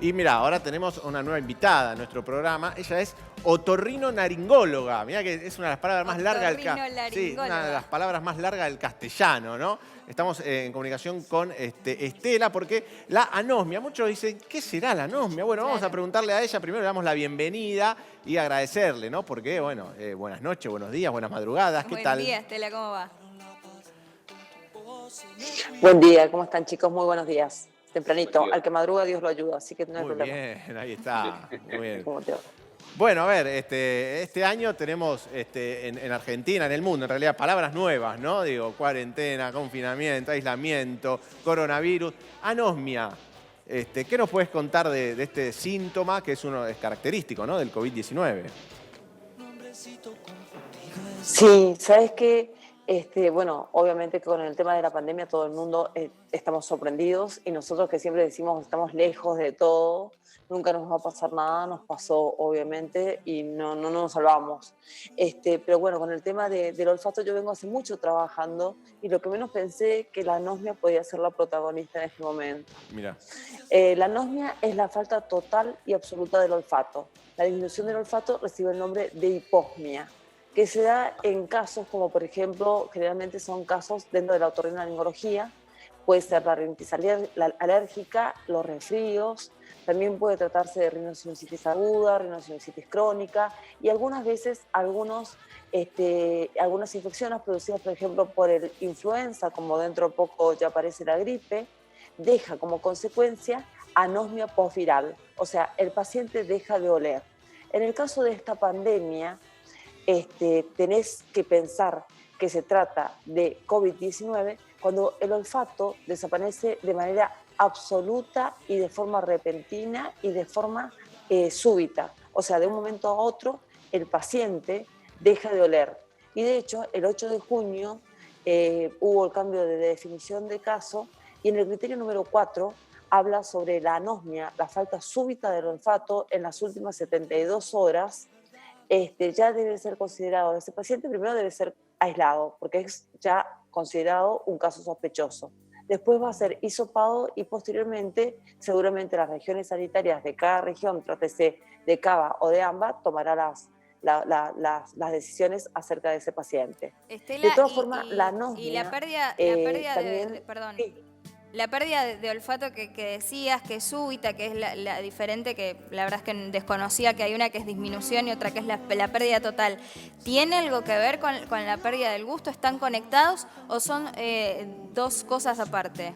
Y mira, ahora tenemos una nueva invitada a nuestro programa. Ella es otorrinolaringóloga. Mirá que es una de las palabras más largas sí, una de las palabras más largas del castellano, ¿no? Estamos en comunicación con Estela porque la anosmia, muchos dicen, ¿qué será la anosmia? Bueno, vamos a preguntarle a ella. Primero le damos la bienvenida y agradecerle, ¿no? Porque, bueno, buenas noches, buenos días, buenas madrugadas. ¿Qué tal? Buen día, Estela, ¿cómo va? Buen día, ¿cómo están, chicos? Muy buenos días. Tempranito, Buen día. al que madruga Dios lo ayuda, así que no hay Muy problema. bien, ahí está. Muy bien. ¿Cómo te va? Bueno, a ver, este año tenemos en Argentina, en el mundo, en realidad, palabras nuevas, ¿no? Digo, cuarentena, confinamiento, aislamiento, coronavirus, anosmia. ¿Qué nos puedes contar de este síntoma que es característico, ¿no? Del COVID-19? Sí, ¿sabes qué? Bueno, obviamente que con el tema de la pandemia todo el mundo estamos sorprendidos y nosotros que siempre decimos que estamos lejos de todo, nunca nos va a pasar nada, nos pasó obviamente y no nos salvamos. Pero bueno, con el tema del olfato yo vengo hace mucho trabajando y lo que menos pensé que la anosmia podía ser la protagonista en este momento. Mira. La anosmia es la falta total y absoluta del olfato. La disminución del olfato recibe el nombre de hiposmia, que se da en casos como, por ejemplo, generalmente son casos dentro de la otorrinolaringología, puede ser la rinitis alérgica, los resfríos, también puede tratarse de rinosinusitis aguda, rinosinusitis crónica y algunas veces algunas infecciones producidas, por ejemplo, por el influenza, como dentro de poco ya aparece la gripe, deja como consecuencia anosmia postviral, o sea, el paciente deja de oler. En el caso de esta pandemia, tenés que pensar que se trata de COVID-19 cuando el olfato desaparece de manera absoluta y de forma repentina y de forma súbita. O sea, de un momento a otro el paciente deja de oler. Y de hecho, el 8 de junio hubo el cambio de definición de caso y en el criterio número 4 habla sobre la anosmia, la falta súbita del olfato en las últimas 72 horas. Ya debe ser considerado, ese paciente primero debe ser aislado, porque es ya considerado un caso sospechoso. Después va a ser hisopado y posteriormente, seguramente las regiones sanitarias de cada región, trátese de Cava o de AMBA, tomará las decisiones acerca de ese paciente. Estela, De todas formas, la anosmia... y la pérdida también, perdón. sí. La pérdida de olfato que decías, que es súbita, que es la diferente, que la verdad es que desconocía que hay una que es disminución y otra que es la pérdida total. ¿Tiene algo que ver con la pérdida del gusto? ¿Están conectados o son dos cosas aparte?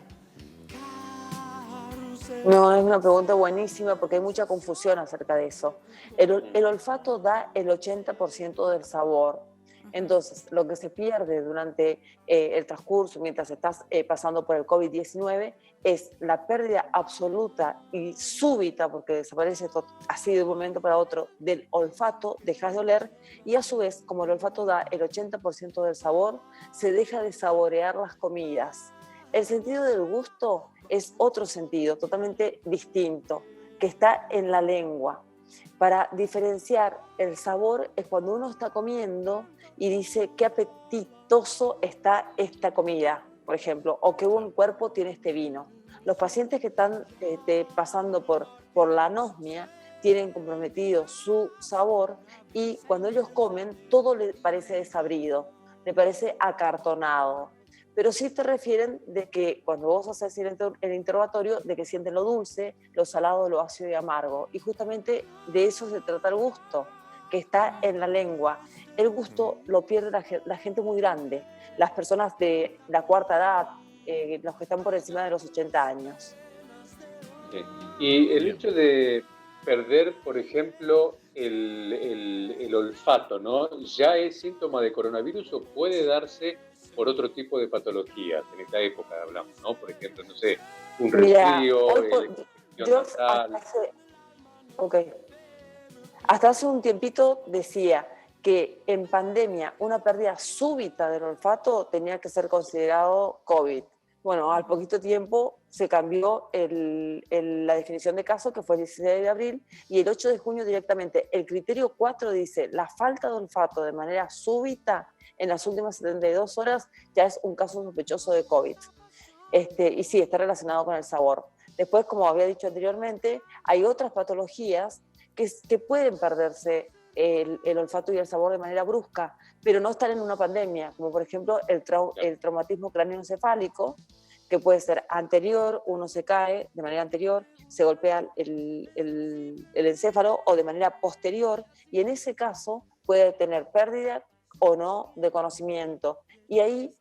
No, es una pregunta buenísima porque hay mucha confusión acerca de eso. El olfato da el 80% del sabor. Entonces, lo que se pierde durante el transcurso, mientras estás pasando por el COVID-19, es la pérdida absoluta y súbita, porque desaparece así de un momento para otro, del olfato, dejas de oler, y a su vez, como el olfato da el 80% del sabor, se deja de saborear las comidas. El sentido del gusto es otro sentido, totalmente distinto, que está en la lengua. Para diferenciar el sabor es cuando uno está comiendo y dice qué apetitoso está esta comida, por ejemplo, o qué buen cuerpo tiene este vino. Los pacientes que están pasando por la anosmia tienen comprometido su sabor y cuando ellos comen todo les parece desabrido, le parece acartonado. Pero sí te refieren de que cuando vos haces el interrogatorio, de que sienten lo dulce, lo salado, lo ácido y amargo. Y justamente de eso se trata el gusto, que está en la lengua. El gusto lo pierde la gente muy grande, las personas de la cuarta edad, los que están por encima de los 80 años. Okay. Y el hecho de perder, por ejemplo, el olfato, ¿no? ¿Ya es síntoma de coronavirus o puede darse por otro tipo de patologías? En esta época hablamos, ¿no? Por ejemplo, no sé, un resfrío, hasta hace un tiempito decía que en pandemia una pérdida súbita del olfato tenía que ser considerado COVID. Bueno, al poquito tiempo se cambió la definición de caso, que fue el 16 de abril, y el 8 de junio directamente. El criterio 4 dice, la falta de olfato de manera súbita en las últimas 72 horas ya es un caso sospechoso de COVID. Y sí, está relacionado con el sabor. Después, como había dicho anteriormente, hay otras patologías que pueden perderse el olfato y el sabor de manera brusca, pero no están en una pandemia, como por ejemplo el traumatismo craneoencefálico, que puede ser anterior, uno se cae de manera anterior, se golpea el encéfalo, o de manera posterior, y en ese caso puede tener pérdida o no de conocimiento. Y ahí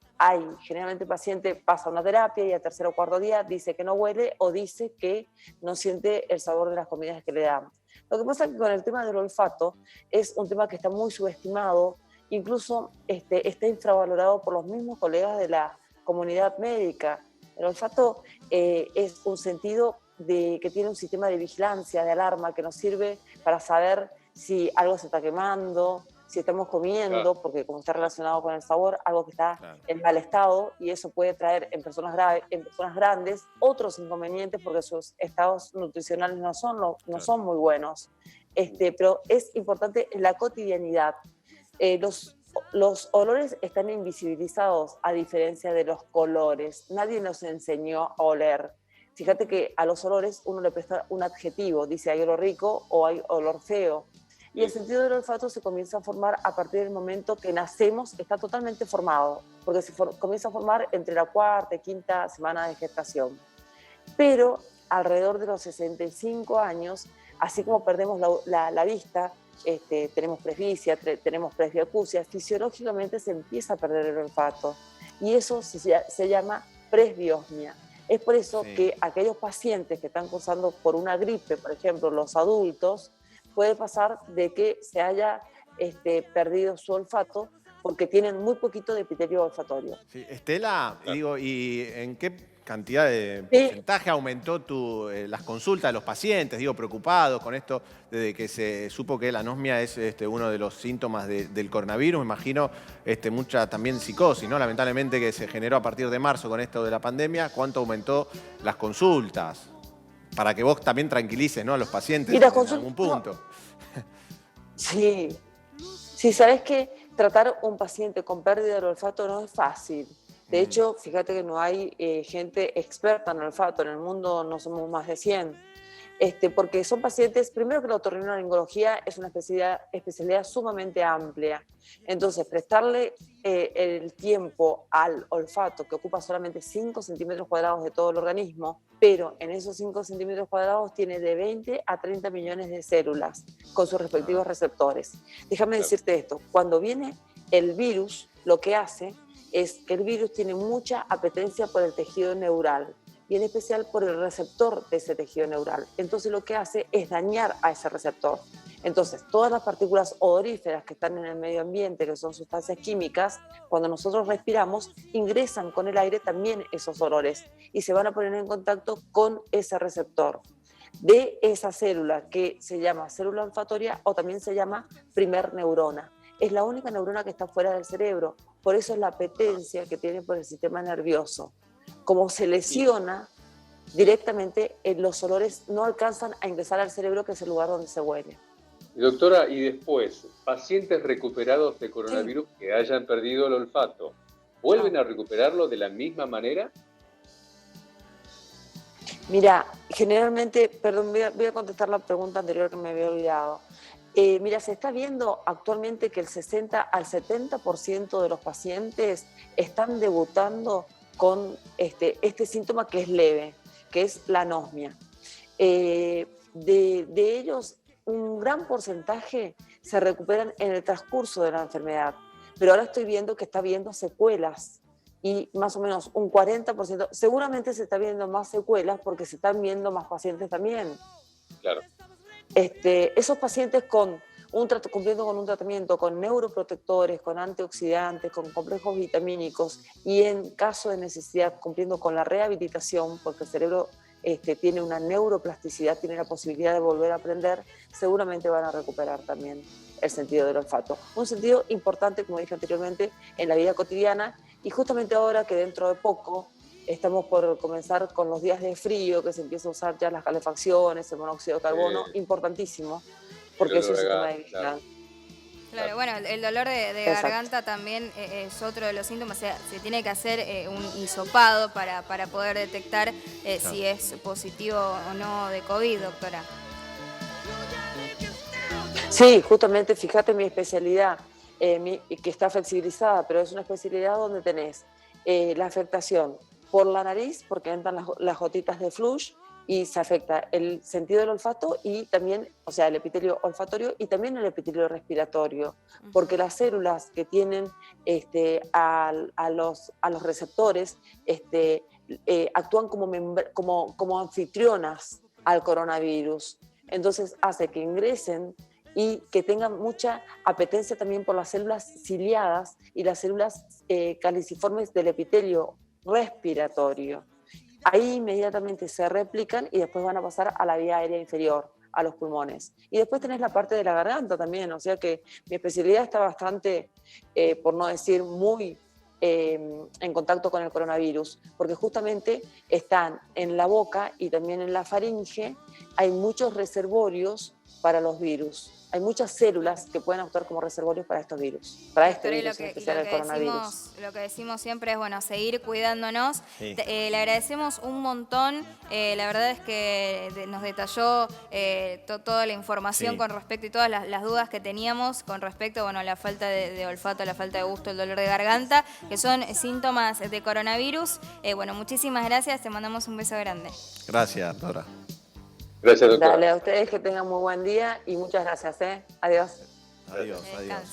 generalmente el paciente pasa una terapia y al tercer o cuarto día dice que no huele o dice que no siente el sabor de las comidas que le damos. Lo que pasa es que con el tema del olfato es un tema que está muy subestimado, incluso está infravalorado por los mismos colegas de la comunidad médica. El olfato es un sentido que tiene un sistema de vigilancia, de alarma, que nos sirve para saber si algo se está quemando, si estamos comiendo, porque como está relacionado con el sabor, algo que está en mal estado, y eso puede traer en personas grandes otros inconvenientes porque sus estados nutricionales no son muy buenos. Pero es importante en la cotidianidad. Los olores están invisibilizados a diferencia de los colores. Nadie nos enseñó a oler. Fíjate que a los olores uno le presta un adjetivo, dice hay olor rico o hay olor feo. Y el sentido del olfato se comienza a formar a partir del momento que nacemos, está totalmente formado, porque se comienza a formar entre la cuarta y quinta semana de gestación. Pero alrededor de los 65 años, así como perdemos la vista, tenemos presbicia, tenemos presbiacusia, fisiológicamente se empieza a perder el olfato. Y eso se llama presbiosmia. Es por eso que aquellos pacientes que están cursando por una gripe, por ejemplo, los adultos, puede pasar de que se haya perdido su olfato porque tienen muy poquito de epitelio olfatorio. Sí. Estela, digo, ¿y en qué cantidad de porcentaje aumentó las consultas de los pacientes? Digo, preocupados con esto, desde que se supo que la anosmia es uno de los síntomas del coronavirus. Me imagino mucha también psicosis, ¿no? Lamentablemente que se generó a partir de marzo con esto de la pandemia. ¿Cuánto aumentó las consultas? Para que vos también tranquilices, ¿no?, a los pacientes en algún punto. No. Sí, sabes que tratar un paciente con pérdida del olfato no es fácil. De hecho, fíjate que no hay gente experta en olfato, en el mundo no somos más de 100. Porque son pacientes, primero que la otorrinolaringología es una especialidad sumamente amplia. Entonces, prestarle el tiempo al olfato, que ocupa solamente 5 centímetros cuadrados de todo el organismo, pero en esos 5 centímetros cuadrados tiene de 20 a 30 millones de células con sus respectivos receptores. Déjame decirte esto, cuando viene el virus, lo que hace es que el virus tiene mucha apetencia por el tejido neural, y en especial por el receptor de ese tejido neural. Entonces lo que hace es dañar a ese receptor. Entonces todas las partículas odoríferas que están en el medio ambiente, que son sustancias químicas, cuando nosotros respiramos, ingresan con el aire también esos olores y se van a poner en contacto con ese receptor de esa célula que se llama célula olfatoria o también se llama primer neurona. Es la única neurona que está fuera del cerebro, por eso es la apetencia que tiene por el sistema nervioso. Como se lesiona directamente, los olores no alcanzan a ingresar al cerebro, que es el lugar donde se huele. Doctora, y después, pacientes recuperados de coronavirus que hayan perdido el olfato, ¿vuelven a recuperarlo de la misma manera? Mira, generalmente, perdón, voy a contestar la pregunta anterior que me había olvidado. Mira, se está viendo actualmente que el 60 al 70% de los pacientes están debutando con este síntoma que es leve, que es la anosmia. De ellos, un gran porcentaje se recuperan en el transcurso de la enfermedad, pero ahora estoy viendo que está habiendo secuelas y más o menos un 40%, seguramente se está viendo más secuelas porque se están viendo más pacientes también. Claro. Esos pacientes cumpliendo con un tratamiento con neuroprotectores, con antioxidantes, con complejos vitamínicos y en caso de necesidad cumpliendo con la rehabilitación, porque el cerebro tiene una neuroplasticidad, tiene la posibilidad de volver a aprender, seguramente van a recuperar también el sentido del olfato. Un sentido importante, como dije anteriormente, en la vida cotidiana, y justamente ahora que dentro de poco estamos por comenzar con los días de frío, que se empieza a usar ya las calefacciones, el monóxido de carbono, importantísimo, porque es un sistema de vigilancia. Claro, bueno, el dolor de garganta también es otro de los síntomas. O sea, se tiene que hacer un hisopado para poder detectar si es positivo o no de COVID, doctora. Sí, justamente, fíjate mi especialidad, que está flexibilizada, pero es una especialidad donde tenés la afectación por la nariz, porque entran las gotitas de flush y se afecta el sentido del olfato y también, o sea, el epitelio olfatorio y también el epitelio respiratorio, porque las células que tienen a los receptores actúan como anfitrionas al coronavirus. Entonces hace que ingresen y que tengan mucha apetencia también por las células ciliadas y las células caliciformes del epitelio respiratorio. Ahí inmediatamente se replican y después van a pasar a la vía aérea inferior, a los pulmones. Y después tenés la parte de la garganta también, o sea que mi especialidad está bastante, por no decir muy, en contacto con el coronavirus, porque justamente están en la boca y también en la faringe, hay muchos reservorios para los virus. Hay muchas células que pueden actuar como reservorios para estos virus, para este virus, en especial el coronavirus. Lo que decimos siempre es, bueno, seguir cuidándonos. Sí. Le agradecemos un montón. La verdad es que nos detalló toda la información con respecto y todas las dudas que teníamos con respecto, bueno, a la falta de olfato, la falta de gusto, el dolor de garganta, que son síntomas de coronavirus. Bueno, muchísimas gracias. Te mandamos un beso grande. Gracias, doctora. Gracias, doctora. Dale, a ustedes que tengan muy buen día y muchas gracias. Adiós. Adiós, adiós.